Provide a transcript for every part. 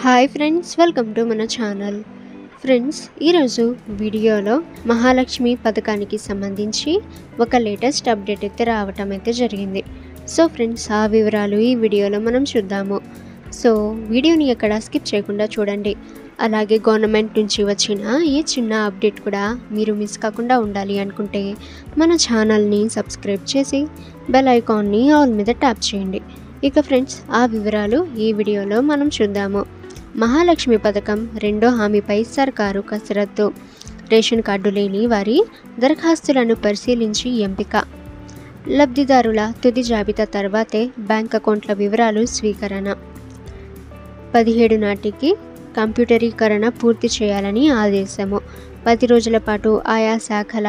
Hi friends, welcome to మన channel. Friends, ఈరోజు వీడియోలో మహాలక్ష్మి పథకానికి సంబంధించి ఒక లేటెస్ట్ అప్డేట్ అయితే రావటం అయితే జరిగింది. సో ఫ్రెండ్స్, ఆ వివరాలు ఈ వీడియోలో మనం చూద్దాము. సో వీడియోని ఎక్కడ స్కిప్ చేయకుండా చూడండి. అలాగే గవర్నమెంట్ నుంచి వచ్చిన ఈ చిన్న అప్డేట్ కూడా మీరు మిస్ కాకుండా ఉండాలి అనుకుంటే మన ఛానల్ని సబ్స్క్రైబ్ చేసి బెల్ ఐకాన్ని ఆల్ మీద ట్యాప్ చేయండి. ఇక ఫ్రెండ్స్, ఆ వివరాలు ఈ వీడియోలో మనం చూద్దాము. మహాలక్ష్మి పథకం రెండో హామీపై సర్కారు కసరత్తు. రేషన్ కార్డు లేని వారి దరఖాస్తులను పరిశీలించి ఎంపిక. లబ్ధిదారుల తుది జాబితా తర్వాతే బ్యాంక్ అకౌంట్ల వివరాలు స్వీకరణ. 17 నాటికి కంప్యూటరీకరణ పూర్తి చేయాలని ఆదేశము. 10 రోజుల పాటు ఆయా శాఖల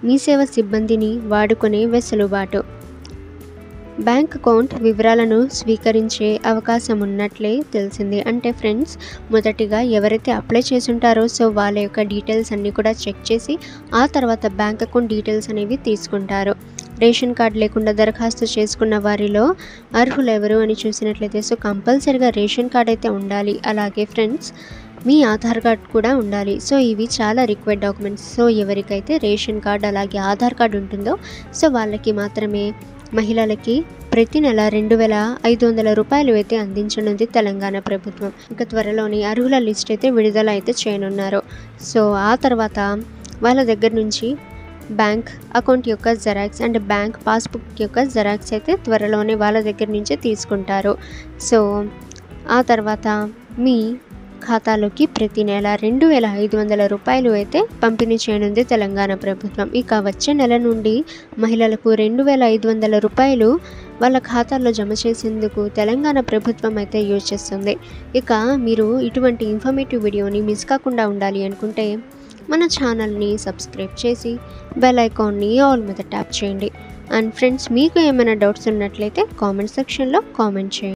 మీ సేవ సిబ్బందిని వాడుకునే వెసులుబాటు. బ్యాంక్ అకౌంట్ వివరాలను స్వీకరించే అవకాశం ఉన్నట్లే తెలిసింది. అంటే ఫ్రెండ్స్, మొదటిగా ఎవరైతే అప్లై చేసి ఉంటారో సో వాళ్ళ యొక్క డీటెయిల్స్ అన్నీ కూడా చెక్ చేసి ఆ తర్వాత బ్యాంక్ అకౌంట్ డీటెయిల్స్ అనేవి తీసుకుంటారు. రేషన్ కార్డు లేకుండా దరఖాస్తు చేసుకున్న వారిలో అర్హులు ఎవరు అని చూసినట్లయితే సో కంపల్సరిగా రేషన్ కార్డ్ అయితే ఉండాలి. అలాగే ఫ్రెండ్స్, మీ ఆధార్ కార్డ్ కూడా ఉండాలి. సో ఇవి చాలా రిక్వైర్డ్ డాక్యుమెంట్స్. సో ఎవరికైతే రేషన్ కార్డ్ అలాగే ఆధార్ కార్డు ఉంటుందో సో వాళ్ళకి మాత్రమే మహిళలకి ప్రతి నెల 2,500 రూపాయలు అయితే అందించనుంది తెలంగాణ ప్రభుత్వం. ఇక త్వరలోని అర్హుల లిస్ట్ అయితే విడుదల అయితే చేయనున్నారు. సో ఆ తర్వాత వాళ్ళ దగ్గర నుంచి బ్యాంక్ అకౌంట్ యొక్క జెరాక్స్ అండ్ బ్యాంక్ పాస్బుక్ యొక్క జెరాక్స్ అయితే త్వరలోనే వాళ్ళ దగ్గర నుంచే తీసుకుంటారు. సో ఆ తర్వాత మీ ఖాతాలోకి ప్రతి నెల 2,500 రూపాయలు అయితే పంపిణీ చేయనుంది తెలంగాణ ప్రభుత్వం. ఇక వచ్చే నెల నుండి మహిళలకు 2,500 రూపాయలు వాళ్ళ ఖాతాల్లో జమ చేసేందుకు తెలంగాణ ప్రభుత్వం అయితే యూజ్ చేస్తుంది. ఇక మీరు ఇటువంటి ఇన్ఫర్మేటివ్ వీడియోని మిస్ కాకుండా ఉండాలి అనుకుంటే మన ఛానల్ని సబ్స్క్రైబ్ చేసి బెల్ ఐకాన్ని ఆల్ మీద ట్యాప్ చేయండి. అండ్ ఫ్రెండ్స్, మీకు ఏమైనా డౌట్స్ ఉన్నట్లయితే కామెంట్ సెక్షన్లో కామెంట్ చేయండి.